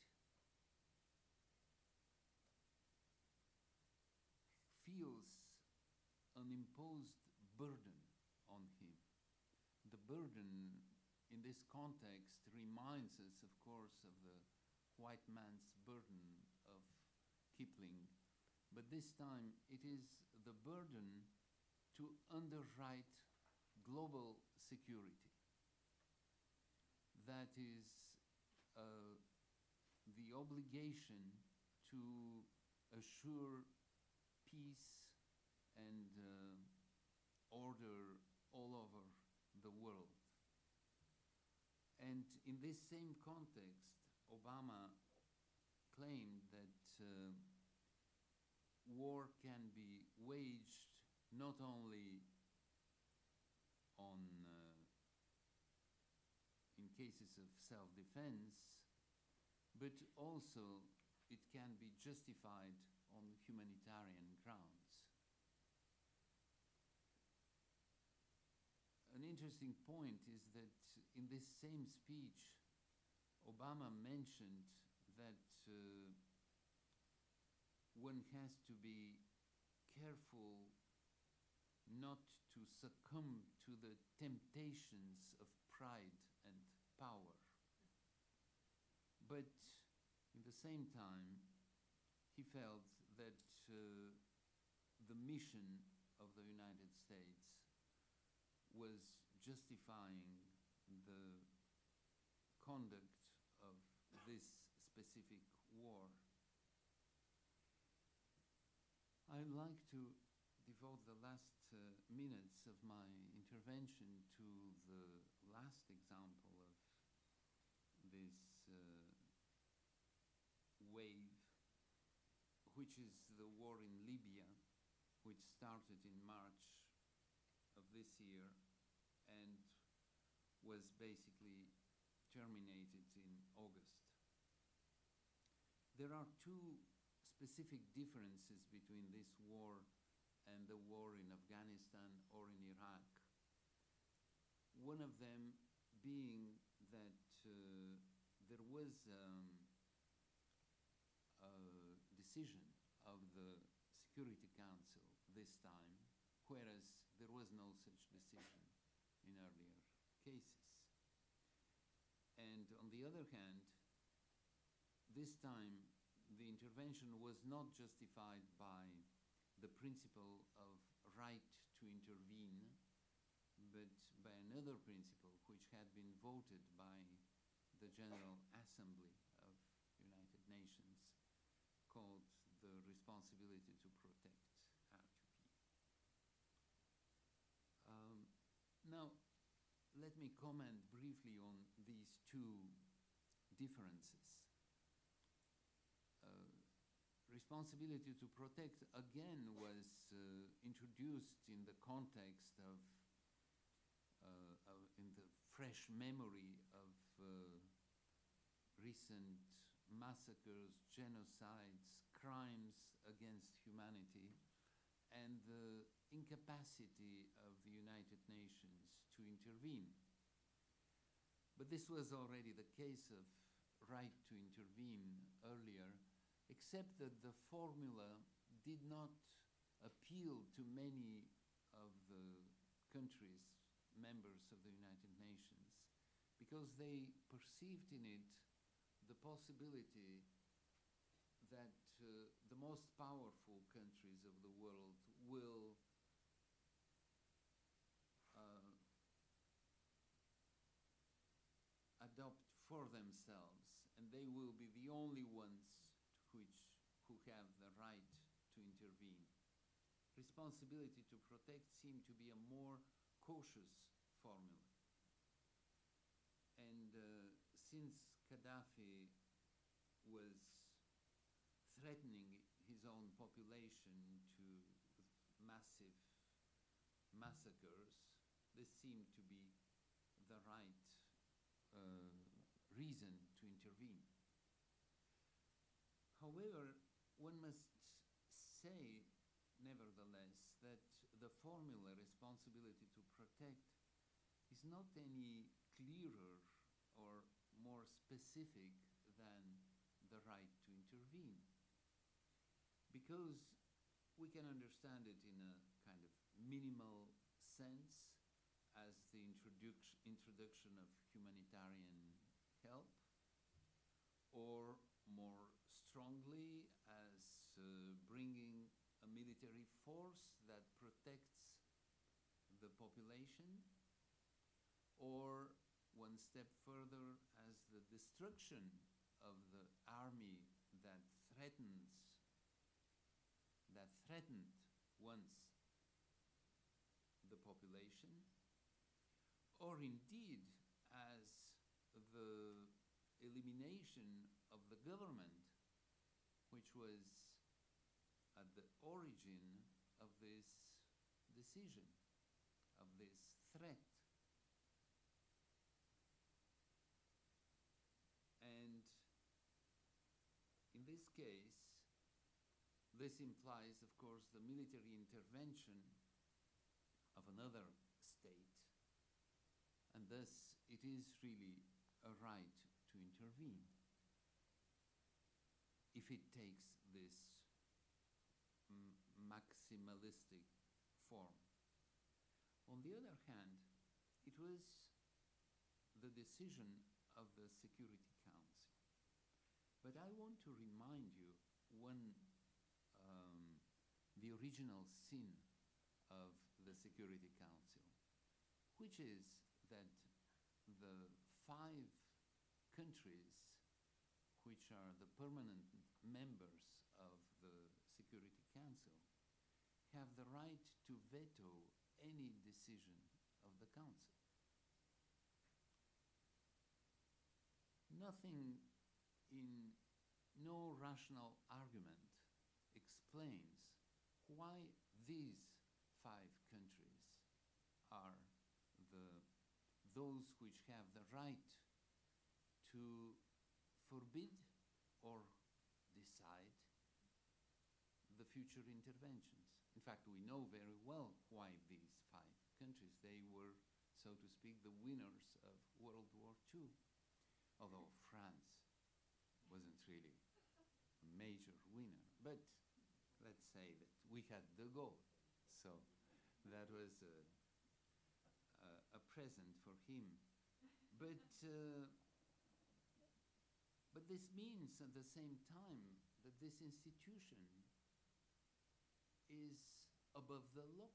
feels an imposed burden on him. The burden in this context reminds us, of course, of the white man's burden of Kipling, but this time it is the burden to underwrite global security. That is the obligation to assure peace and order all over the world. And in this same context, Obama claimed that war can be waged not only on in cases of self-defense, but also it can be justified on humanitarian grounds. An interesting point is that in this same speech, Obama mentioned that one has to be careful not to succumb to the temptations of pride and power. But in the same time, he felt that the mission of the United States was justifying the conduct of this specific war. I'd like to devote the last minutes of my intervention to the last example of this wave, which is the war in Libya, which started in March of this year and was basically terminated in August. there are two specific differences between this war and the war in Afghanistan or in Iraq. One of them being that there was a decision of the Security Council this time, whereas there was no such decision in earlier cases. And on the other hand, this time the intervention was not justified by the principle of right to intervene, but by another principle which had been voted by the General Assembly of United Nations, called the responsibility to protect R2P. Now, let me comment briefly on these two differences. Responsibility to protect, again, was introduced in the context of in the fresh memory of recent massacres, genocides, crimes against humanity, and the incapacity of the United Nations to intervene. But this was already the case of right to intervene earlier, except that the formula did not appeal to many of the countries, members of the United Nations, because they perceived in it the possibility that the most powerful countries of the world will adopt for themselves, and they will be the only ones who have the right to intervene. Responsibility to protect seemed to be a more cautious formula. And since Gaddafi was threatening his own population to massive massacres, this seemed to be the right reason to intervene. However, one must say, nevertheless, that the formula responsibility to protect is not any clearer or more specific than the right to intervene, because we can understand it in a kind of minimal sense as the introduction of humanitarian help, or more strongly as bringing a military force that protects the population, or one step further as the destruction of the army that threatened once the population, or indeed as the elimination of the government, which was at the origin of this decision, of this threat. And in this case, this implies, of course, the military intervention of another state, and thus it is really a right to intervene if it takes this maximalistic form. On the other hand, it was the decision of the Security Council. But I want to remind you the original sin of the Security Council, which is that the 5 countries which are the permanent members of the Security Council have the right to veto any decision of the Council. No rational argument explains why these 5 countries are those which have the right to forbid or future interventions. In fact, we know very well why these 5 countries, they were, so to speak, the winners of World War II, although France wasn't really a major winner. But let's say that we had de Gaulle, so that was a present for him. But this means at the same time that this institution is above the law,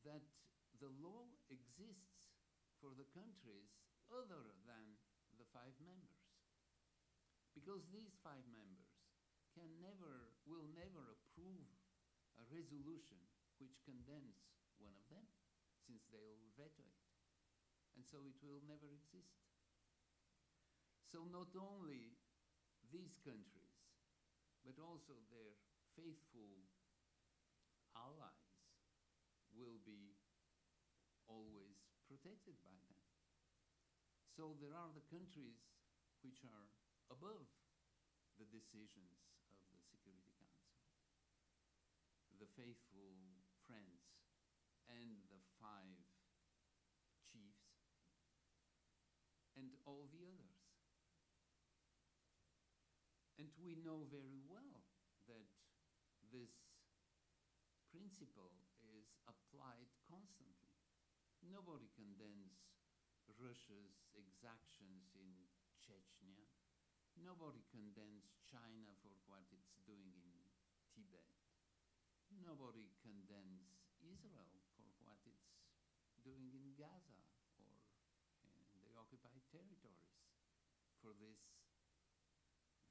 that the law exists for the countries other than the 5 members, because these 5 members will never approve a resolution which condemns one of them, since they'll veto it, and so it will never exist. So not only these countries, but also their faithful allies will be always protected by them. So there are the countries which are above the decisions of the Security Council, the faithful friends and the 5 chiefs and all the others. And we know very well that this principle is applied constantly. Nobody condemns Russia's exactions in Chechnya. Nobody condemns China for what it's doing in Tibet. Nobody condemns Israel for what it's doing in Gaza or in the occupied territories for this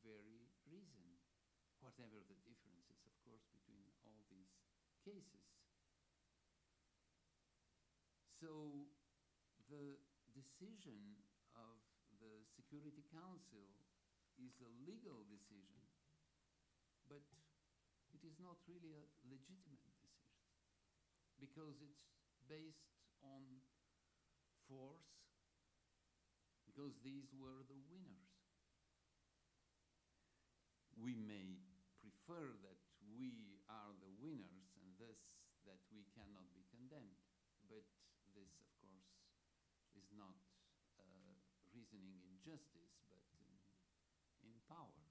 very reason, whatever the differences, of course, between all these cases. So the decision of the Security Council is a legal decision, but it is not really a legitimate decision, because it's based on force, because these were the winners. We may prefer that we are the winners and thus that we cannot be condemned, but this, of course, is not reasoning in justice, but in power.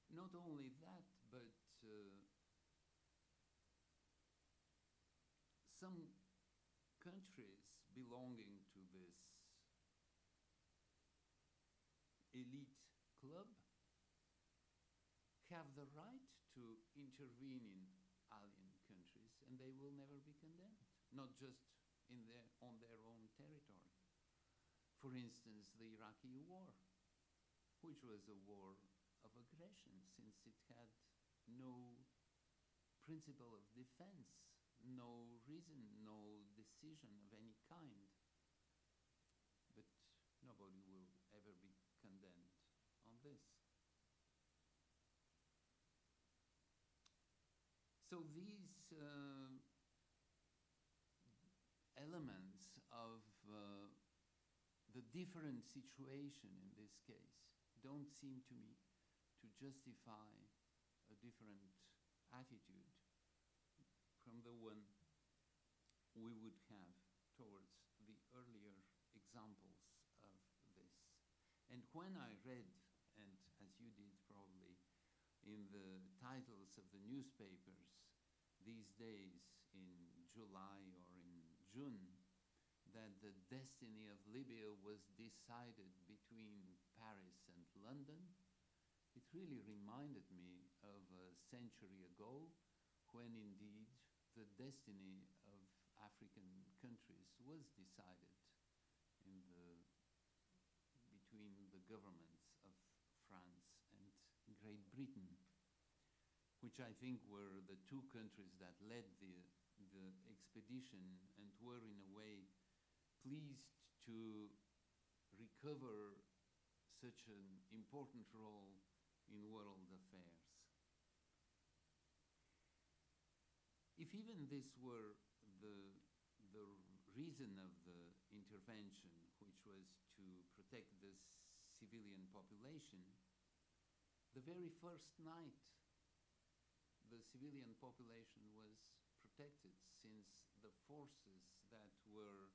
Not only that, but some countries belonging to this elite club have the right to intervene in alien countries, and they will never be condemned, not just on their own territory. For instance, the Iraqi war, which was a war of aggression, since it had no principle of defense, no reason, no decision of any kind. But nobody will ever be condemned on this. So these elements of the different situation in this case don't seem to me to justify a different attitude from the one we would have towards the earlier examples of this. And when I read, and as you did probably, in the titles of the newspapers these days in July or in June, that the destiny of Libya was decided between Paris and London, it really reminded me of a century ago, when indeed the destiny of African countries was decided between the governments of France and Great Britain, which I think were the 2 countries that led the expedition and were in a way pleased to recover such an important role in world affairs. If even this were the reason of the intervention, which was to protect the civilian population, the very first night the civilian population was protected, since the forces that were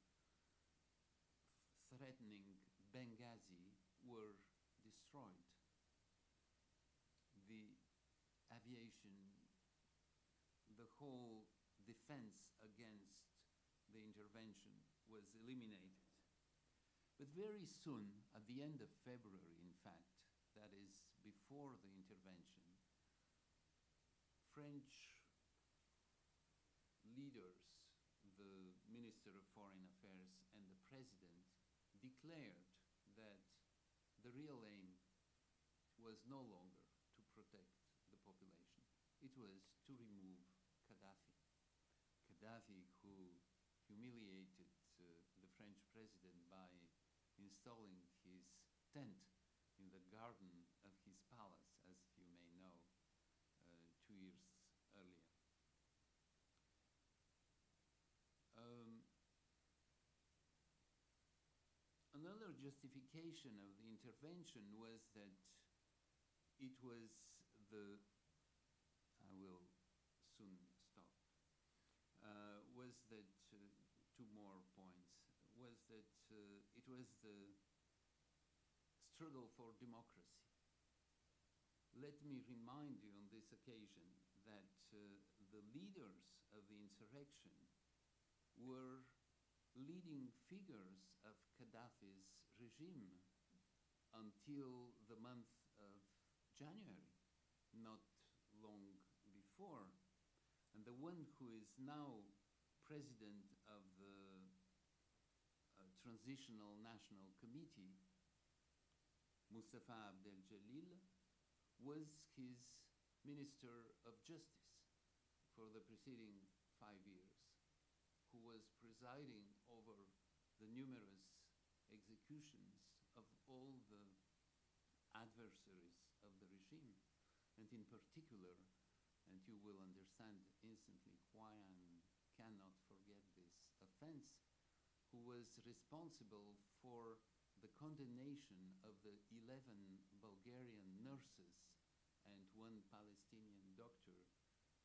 threatening Benghazi were destroyed. The aviation, the whole defense against the intervention was eliminated. But very soon, at the end of February, in fact, that is before the intervention, French leaders, the Minister of Foreign Affairs and the President, declared that the real aim was no longer to protect the population. It was to remove Gaddafi. Gaddafi, who humiliated the French president by installing his tent in the garden of his palace, as you may know, 2 years earlier. Another justification of the intervention was that it was the, I will soon stop, was that, 2 more points, was that it was the struggle for democracy. Let me remind you on this occasion that the leaders of the insurrection were leading figures of Gaddafi's regime until the month of January, not long before. And the one who is now president of the Transitional National Committee, Mustafa Abdel Jalil, was his Minister of Justice for the preceding 5 years, who was presiding over the numerous executions of all the adversaries of the regime, and in particular, and you will understand instantly why I cannot forget this offense, who was responsible for the condemnation of the 11 Bulgarian nurses and 1 Palestinian doctor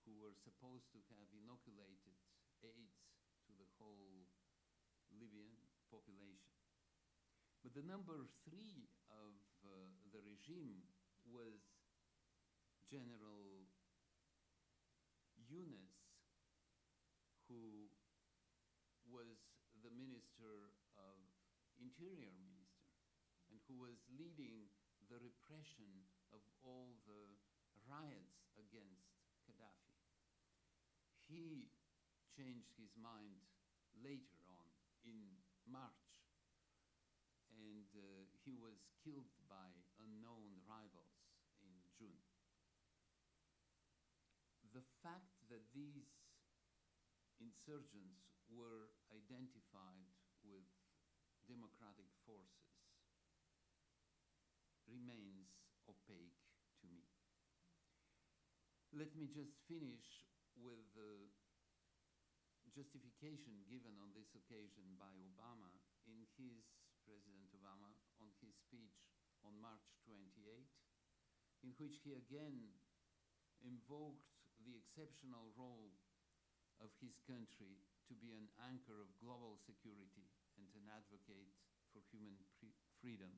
who were supposed to have inoculated AIDS to the whole Libyan population. But the number 3 of the regime was General Yunus, who was the Minister of Interior Minister, and who was leading the repression of all the riots against Gaddafi. He changed his mind later on in March, and he was killed by unknown rivals in June. The fact that these insurgents were identified with democratic forces remains opaque to me. Let me just finish with the justification given on this occasion by Obama in his, President Obama, on his speech on March 28, in which he again invoked the exceptional role of his country to be an anchor of global security and an advocate for human freedom,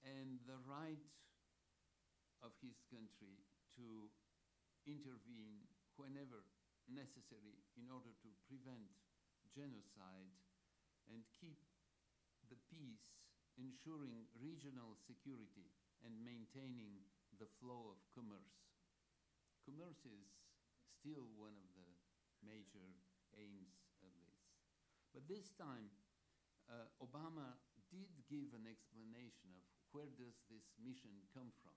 and the right of his country to intervene whenever necessary in order to prevent genocide and keep the peace, ensuring regional security and maintaining the flow of commerce. Commerce is still one of the major aims of this. But this time, Obama did give an explanation of where does this mission come from,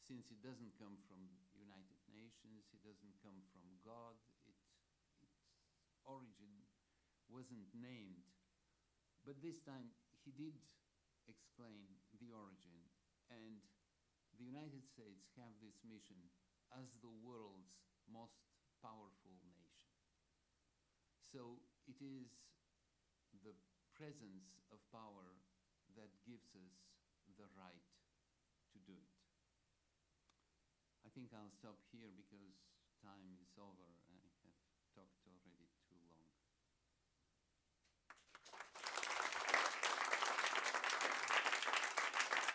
since it doesn't come from United Nations, it doesn't come from God, its origin wasn't named. But this time, he did explain the origin, and the United States have this mission as the world's most powerful nation. So it is the presence of power that gives us the right to do it. I think I'll stop here because time is over.